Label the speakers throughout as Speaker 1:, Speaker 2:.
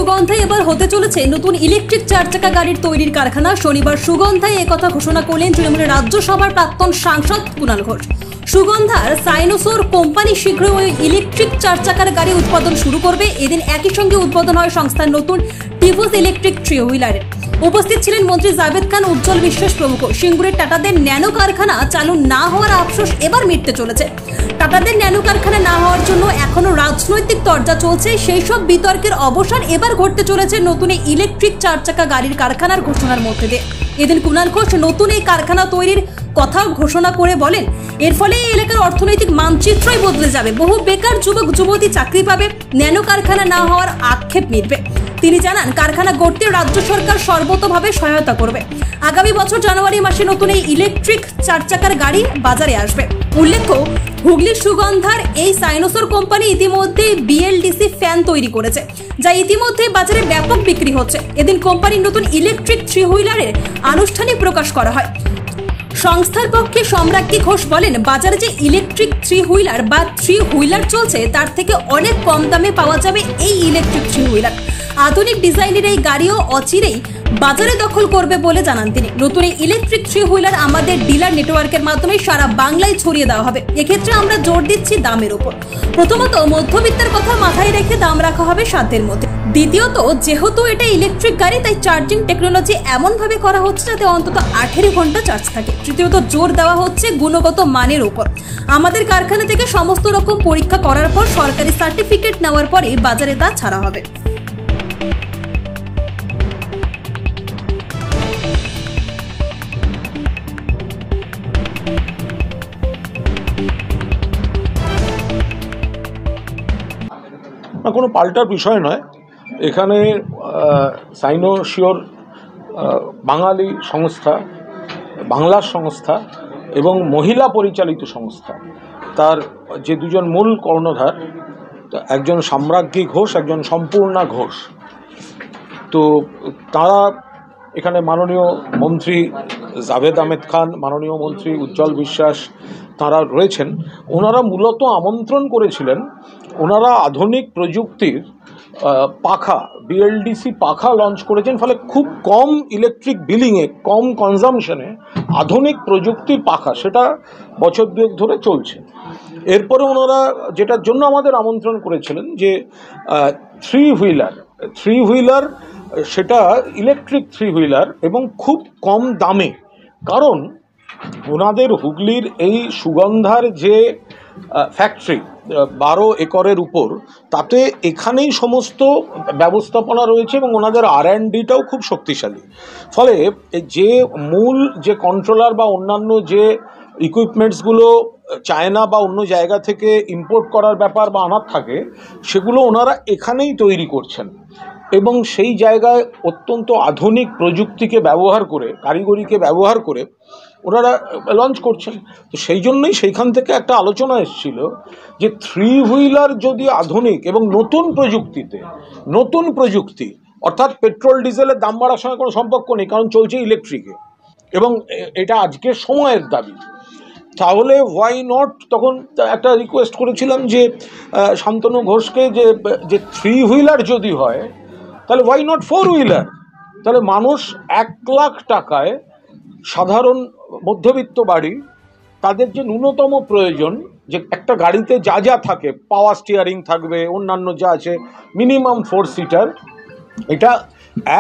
Speaker 1: সুগন্ধায় এবার হতে চলেছে নতুন ইলেকট্রিক 4 চাকা গাড়ির তৈরির কারখানা। শনিবার সুগন্ধায় একথা ঘোষণা করলেন তৃণমূলের রাজ্যসভার প্রাক্তন সাংসদ কুণাল ঘোষ। সুগন্ধার সাইনোসোর কোম্পানি শীঘ্রই ওই ইলেকট্রিক 4 চাকার গাড়ি উৎপাদন শুরু করবে। এদিন একই সঙ্গে উদ্বোধন হয় সংস্থার নতুন টিভোস ইলেকট্রিক 3 হুইলারের। উপস্থিত ছিলেন মন্ত্রী জাভেদ খান, উজ্জ্বল বিশ্বাস প্রমুখ। সিঙ্গুরের টাটাদের ন্যানো কারখানা চালু না হওয়ার আফসোস এবার মিটতে চলেছে। টাটাদের ন্যানো কারখানা না হওয়ার জন্য এখনো রাজনৈতিক তরজা চলছে। সেই সব বিতর্কের অবসান এবার ঘটতে চলেছে নতুন এই ইলেকট্রিক 4 চাকা গাড়ির কারখানার ঘোষণার মধ্যে দিয়ে। এদিন কুণাল ঘোষ নতুন এই কারখানা তৈরির কথা ঘোষণা করে বলেন, এর ফলে এই এলাকার অর্থনৈতিক মানচিত্রই বদলে যাবে। বহু বেকার যুবক যুবতী চাকরি পাবে, ন্যানো কারখানা না হওয়ার আক্ষেপ মিটবে। তিনি জানান, কারখানা গড়তে রাজ্য সরকার সর্বতোভাবে সহায়তা করবে। আগামী বছর জানুয়ারি মাসে নতুন এই ইলেকট্রিক 4 চাকার গাড়ি বাজারে আসবে। উল্লেখ্য, হুগলির সুগন্ধার এই সাইনোসোর কোম্পানি ইতিমধ্যে বিএলডিসি ফ্যান তৈরি করেছে, যা ইতিমধ্যে বাজারে ব্যাপক বিক্রি হচ্ছে। এদিন কোম্পানির নতুন ইলেকট্রিক 3 হুইলারের আনুষ্ঠানিক প্রকাশ করা হয়। সংস্থার পক্ষে সম্রাজ্ঞী ঘোষ বলেন, বাজারে যে ইলেকট্রিক 3 হুইলার বা 3 হুইলার চলছে তার থেকে অনেক কম দামে পাওয়া যাবে এই ইলেকট্রিক 3 হুইলার। আধুনিক ডিজাইনের এই গাড়িও অচিরেই বাজারে দখল করবে বলে জানান তিনি। নতুন এই ইলেকট্রিক 3 হুইলার আমাদের ডিলার নেটওয়ার্কের মাধ্যমে সারা বাংলায় ছড়িয়ে দেওয়া হবে। এক্ষেত্রে আমরা জোর দিচ্ছি দামের উপর। প্রথমত, মধ্যবিত্তের কথা মাথায় রেখে দাম রাখা হবে সাধ্যের মধ্যে। দ্বিতীয়ত, যেহেতু এটা ইলেকট্রিক গাড়ি তাই চার্জিং টেকনোলজি এমনভাবে করা হচ্ছে যাতে অন্তত 18 ঘন্টা চার্জ থাকে। তৃতীয়ত, জোর দেওয়া হচ্ছে গুণগত মানের উপর। আমাদের কারখানা থেকে সমস্ত রকম পরীক্ষা করার পর সরকারি সার্টিফিকেট নেওয়ার পরে বাজারে তা ছাড়া হবে।
Speaker 2: কোনো পাল্টার বিষয় নয়। এখানে সাইনোসিওর বাঙালি সংস্থা, বাংলার সংস্থা এবং মহিলা পরিচালিত সংস্থা, তার যে দুজন মূল কর্ণধার, একজন সম্রাজ্ঞী ঘোষ, একজন সম্পূর্ণা ঘোষ। তো তারা এখানে মাননীয় মন্ত্রী জাভেদ আহমেদ খান, মাননীয় মন্ত্রী উজ্জ্বল বিশ্বাস তারা রয়েছেন। ওনারা মূলত আমন্ত্রণ করেছিলেন। ওনারা আধুনিক প্রযুক্তির পাখা, বিএলডিসি পাখা লঞ্চ করেছেন, ফলে খুব কম ইলেকট্রিক বিলিংয়ে, কম কনজামশনে আধুনিক প্রযুক্তির পাখা, সেটা বছর দুয়েক ধরে চলছে। এরপরে ওনারা যেটার জন্য আমাদের আমন্ত্রণ করেছিলেন যে 3 হুইলার, সেটা ইলেকট্রিক 3 হুইলার এবং খুব কম দামে। কারণ ওনাদের হুগলির এই সুগন্ধার যে ফ্যাক্টরি 12 একরের উপর, তাতে এখানেই সমস্ত ব্যবস্থাপনা রয়েছে এবং ওনাদের R&Dটাও খুব শক্তিশালী। ফলে যে মূল যে কন্ট্রোলার বা অন্যান্য যে ইকুইপমেন্টসগুলো চায়না বা অন্য জায়গা থেকে ইম্পোর্ট করার ব্যাপার বা আনার থাকে, সেগুলো ওনারা এখানেই তৈরি করছেন এবং সেই জায়গায় অত্যন্ত আধুনিক প্রযুক্তিকে ব্যবহার করে, কারিগরিকে ব্যবহার করে ওনারা লঞ্চ করছেন। তো সেই জন্যই সেইখান থেকে একটা আলোচনা এসেছিল যে 3 হুইলার যদি আধুনিক এবং নতুন প্রযুক্তি, অর্থাৎ পেট্রোল ডিজেলের দাম বাড়ার সঙ্গে কোনো সম্পর্ক নেই, কারণ চলছে ইলেকট্রিকে এবং এটা আজকের সময়ের দাবি, তাহলে ওয়াই নট। তখন একটা রিকোয়েস্ট করেছিলাম যে শান্তনু ঘোষকে যে 3 হুইলার যদি হয় তাহলে ওয়াই নট 4 হুইলার। তাহলে মানুষ 1 লাখ টাকায়, সাধারণ মধ্যবিত্ত বাড়ি, তাদের যে ন্যূনতম প্রয়োজন, যে একটা গাড়িতে যা যা থাকে, পাওয়ার স্টিয়ারিং থাকবে, অন্যান্য যা আছে, মিনিমাম 4 সিটার, এটা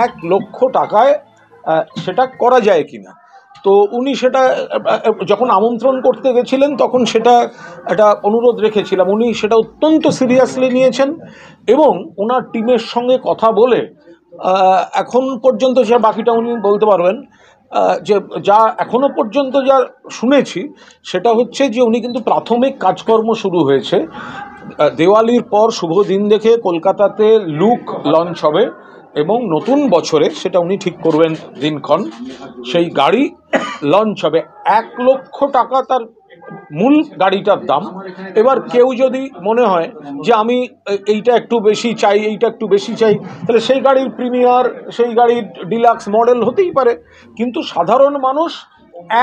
Speaker 2: 1 লক্ষ টাকায় সেটা করা যায় কিনা। তো উনি সেটা যখন আমন্ত্রণ করতে গেছিলেন তখন সেটা একটা অনুরোধ রেখেছিলাম। উনি সেটা অত্যন্ত সিরিয়াসলি নিয়েছেন এবং ওনার টিমের সঙ্গে কথা বলে এখন পর্যন্ত, সে বাকিটা উনি বলতে পারবেন, যে যা এখনো পর্যন্ত যা শুনেছি সেটা হচ্ছে যে উনি কিন্তু প্রাথমিক কাজকর্ম শুরু হয়েছে। দেওয়ালির পর শুভ দিন দেখে কলকাতাতে লুক লঞ্চ হবে এবং নতুন বছরে, সেটা উনি ঠিক করবেন দিনক্ষণ, সেই গাড়ি লঞ্চ হবে। 1 লক্ষ টাকা তার মূল গাড়িটার দাম। এবার কেউ যদি মনে হয় যে আমি এইটা একটু বেশি চাই, এইটা একটু বেশি চাই, তাহলে সেই গাড়ির প্রিমিয়ার, সেই গাড়ির ডিলাক্স মডেল হতেই পারে। কিন্তু সাধারণ মানুষ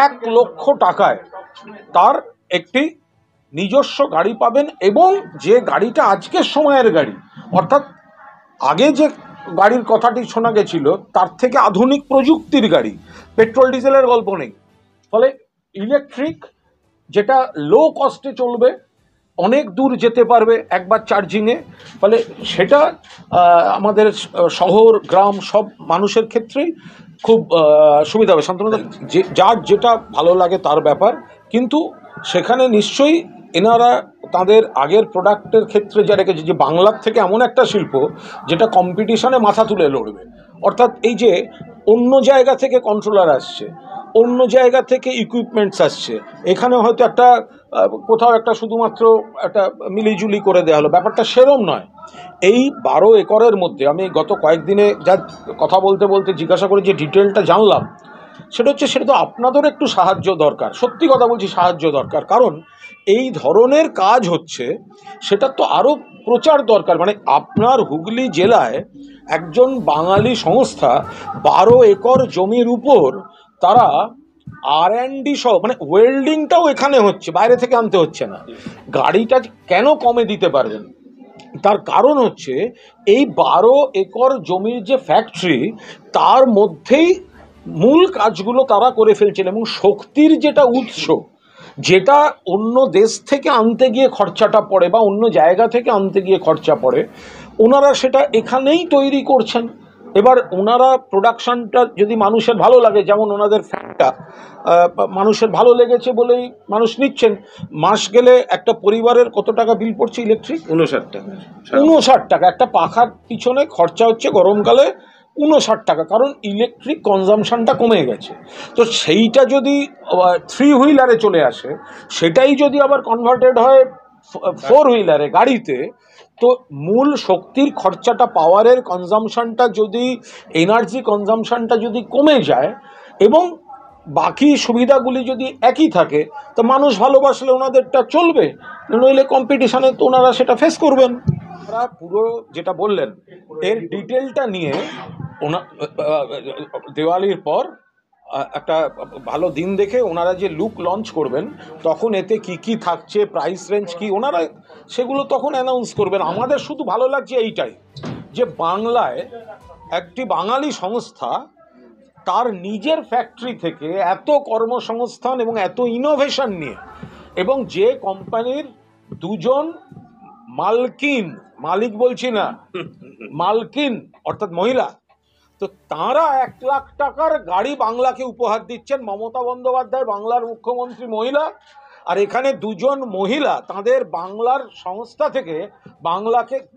Speaker 2: 1 লক্ষ টাকায় তার একটি নিজস্ব গাড়ি পাবেন এবং যে গাড়িটা আজকের সময়ের গাড়ি, অর্থাৎ আগে যে গাড়ির কথাটি শোনা গেছিল তার থেকে আধুনিক প্রযুক্তির গাড়ি, পেট্রোল ডিজেলের গল্প নেই। ফলে ইলেকট্রিক যেটা লো কস্টে চলবে, অনেক দূর যেতে পারবে একবার চার্জিংয়ে, ফলে সেটা আমাদের শহর গ্রাম সব মানুষের ক্ষেত্রেই খুব সুবিধা হবে। শান্তনুদা, যার যেটা ভালো লাগে তার ব্যাপার, কিন্তু সেখানে নিশ্চয়ই এনারা তাদের আগের প্রোডাক্টের ক্ষেত্রে যা রেখেছে যে বাংলার থেকে এমন একটা শিল্প যেটা কম্পিটিশনে মাথা তুলে লড়বে। অর্থাৎ এই যে অন্য জায়গা থেকে কন্ট্রোলার আসছে, অন্য জায়গা থেকে ইকুইপমেন্টস আসছে, এখানে হয়তো একটা কোথাও একটা শুধুমাত্র একটা মিলিজুলি করে দেওয়া হলো, ব্যাপারটা সেরম নয়। এই 12 একরের মধ্যে আমি গত কয়েকদিনে যা কথা বলতে বলতে জিজ্ঞাসা করে যে ডিটেলটা জানলাম, সেটা হচ্ছে সেটা তো আপনাদের একটু সাহায্য দরকার, সত্যি কথা বলছি সাহায্য দরকার। কারণ এই ধরনের কাজ হচ্ছে, সেটা তো আরও প্রচার দরকার। মানে আপনার হুগলি জেলায় একজন বাঙালি সংস্থা 12 একর জমির উপর তারা R&D সহ, মানে ওয়েল্ডিংটাও এখানে হচ্ছে, বাইরে থেকে আনতে হচ্ছে না। গাড়িটা কেন কমে দিতে পারবেন? তার কারণ হচ্ছে এই 12 একর জমির যে ফ্যাক্টরি, তার মধ্যেই মূল কাজগুলো তারা করে ফেলছেন। এবং শক্তির যেটা উৎস, যেটা অন্য দেশ থেকে আনতে গিয়ে খরচাটা পড়ে বা অন্য জায়গা থেকে আনতে গিয়ে খরচা পড়ে, ওনারা সেটা এখানেই তৈরি করছেন। এবার ওনারা প্রোডাকশানটা যদি মানুষের ভালো লাগে, যেমন ওনাদের ফ্যানটা মানুষের ভালো লেগেছে বলেই মানুষ নিচ্ছেন। মাস গেলে একটা পরিবারের কত টাকা বিল পড়ছে ইলেকট্রিক?
Speaker 3: 59 টাকা।
Speaker 2: 59 টাকা একটা পাখার পিছনে খরচা হচ্ছে গরমকালে 59 টাকা, কারণ ইলেকট্রিক কনজামশনটা কমে গেছে। তো সেইটা যদি 3 হুইলারে চলে আসে, সেটাই যদি আবার কনভার্টেড হয় 4 হুইলারে গাড়িতে, তো মূল শক্তির খরচাটা, পাওয়ারের কনজামশনটা যদি, এনার্জি কনজামশনটা যদি কমে যায় এবং বাকি সুবিধাগুলি যদি একই থাকে, তো মানুষ ভালোবাসলে ওনাদেরটা চলবে, নইলে কম্পিটিশানে তো ওনারা সেটা ফেস করবেন। ওরা পুরো যেটা বললেন এর ডিটেলটা নিয়ে দেওয়ালির পর একটা ভালো দিন দেখে ওনারা যে লুক লঞ্চ করবেন, তখন এতে কি কি থাকছে, প্রাইস রেঞ্জ কি, ওনারা সেগুলো তখন অ্যানাউন্স করবেন। আমাদের শুধু ভালো লাগছে এইটাই যে বাংলায় একটি বাঙালি সংস্থা তার নিজের ফ্যাক্টরি থেকে এত কর্মসংস্থান এবং এত ইনোভেশন নিয়ে, এবং যে কোম্পানির 2 জন মালকিন, মালিক বলছি না, মালকিন অর্থাৎ মহিলা, তো তাঁরা 1 লাখ টাকার গাড়ি বাংলাকে উপহার দিচ্ছেন। মমতা বন্দ্যোপাধ্যায় বাংলার মুখ্যমন্ত্রী মহিলা, আর এখানে 2 জন মহিলা তাদের বাংলার সংস্থা থেকে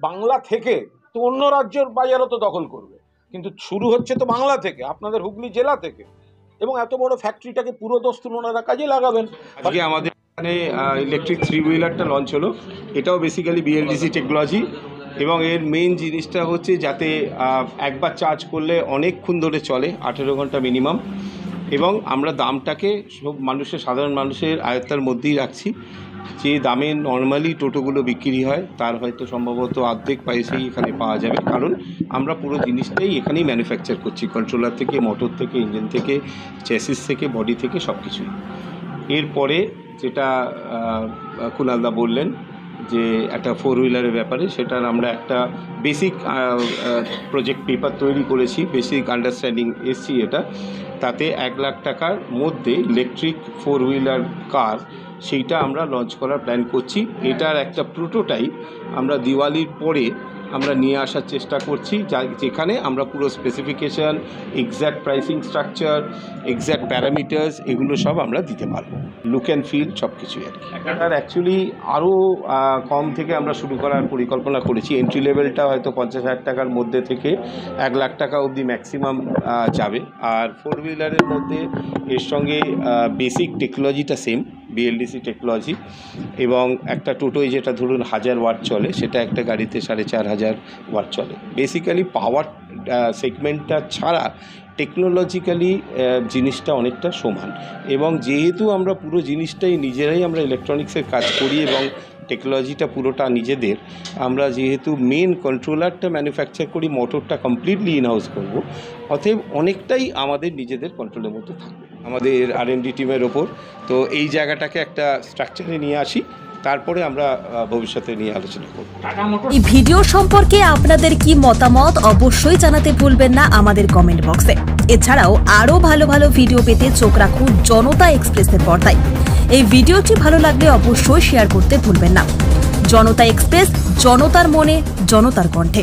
Speaker 2: বাংলা থেকে তো অন্য রাজ্যের বাজারও তো দখল করবে, কিন্তু শুরু হচ্ছে তো বাংলা থেকে, আপনাদের হুগলি জেলা থেকে, এবং এত বড় ফ্যাক্টরিটাকে পুরো দস্তুর ওনারা কাজে লাগাবেন।
Speaker 3: আজকে আমাদের এখানে ইলেকট্রিক 3 হুইলারটা লঞ্চ হলো। এটাও বেসিক্যালি BLDC টেকনোলজি, এবং এর মেইন জিনিসটা হচ্ছে যাতে একবার চার্জ করলে অনেকক্ষণ ধরে চলে, 18 ঘন্টা মিনিমাম। এবং আমরা দামটাকে সব মানুষের, সাধারণ মানুষের আয়ত্তার মধ্যেই রাখছি। যে দামে নর্মালি টোটোগুলো বিক্রি হয় তার হয়তো সম্ভবত অর্ধেক প্রাইসেই এখানে পাওয়া যাবে, কারণ আমরা পুরো জিনিসটাই এখানেই ম্যানুফ্যাকচার করছি, কন্ট্রোলার থেকে, মোটর থেকে, ইঞ্জিন থেকে, চ্যাসিস থেকে, বডি থেকে, সব কিছুই। এরপরে যেটা কুনালদা বললেন যে একটা 4 হুইলারের ব্যাপারে, সেটার আমরা একটা বেসিক প্রজেক্ট পেপার তৈরি করেছি, বেসিক আন্ডারস্ট্যান্ডিং এসছি এটা। তাতে 1 লাখ টাকার মধ্যে ইলেকট্রিক 4 হুইলার কার, সেইটা আমরা লঞ্চ করার প্ল্যান করছি। এটার একটা প্রোটোটাইপ আমরা দিওয়ালির পরে আমরা নিয়ে আসার চেষ্টা করছি, যেখানে আমরা পুরো specification, exact pricing structure, exact parameters, এগুলো সব আমরা দিতে পারবো, লুক অ্যান্ড ফিল সব কিছুই আর কি। আর অ্যাকচুয়ালি আরও কম থেকে আমরা শুরু করার পরিকল্পনা করেছি। এন্ট্রি লেভেলটা হয়তো 50,000 টাকার মধ্যে থেকে 1 লাখ টাকা অবধি ম্যাক্সিমাম যাবে। আর 4 হুইলারের মধ্যে এর সঙ্গে বেসিক টেকনোলজিটা সেম, BLDC টেকনোলজি, এবং একটা টোটোয় যেটা ধরুন 1000 ওয়াট চলে, সেটা একটা গাড়িতে 4500 ওয়াট চলে। বেসিক্যালি পাওয়ার সেগমেন্টটা ছাড়া টেকনোলজিক্যালি জিনিসটা অনেকটা সমান। এবং যেহেতু আমরা পুরো জিনিসটাই নিজেরাই আমরা ইলেকট্রনিক্সের কাজ করি এবং টেকনোলজিটা পুরোটা নিজেদের, আমরা যেহেতু মেন কন্ট্রোলারটা ম্যানুফ্যাকচার করি, মোটরটা কমপ্লিটলি ইনহাউস করব, অতএব অনেকটাই আমাদের নিজেদের কন্ট্রোলের মধ্যে থাকবে আমাদের R&D টিমের ওপর। তো এই জায়গাটাকে একটা স্ট্রাকচারে নিয়ে আসি, তারপরে আমরা ভবিষ্যতে নিয়ে আলোচনা করব।
Speaker 1: এই ভিডিও সম্পর্কে আপনাদের কি মতামত অবশ্যই জানাতে ভুলবেন না আমাদের কমেন্ট বক্সে। এছাড়াও আরও ভালো ভালো ভিডিও পেতে চোখ রাখুন জনতা এক্সপ্রেসের পর্দায়। এই ভিডিওটি ভালো লাগলে অবশ্যই শেয়ার করতে ভুলবেন না। জনতা এক্সপ্রেস, জনতার মনে, জনতার কণ্ঠে।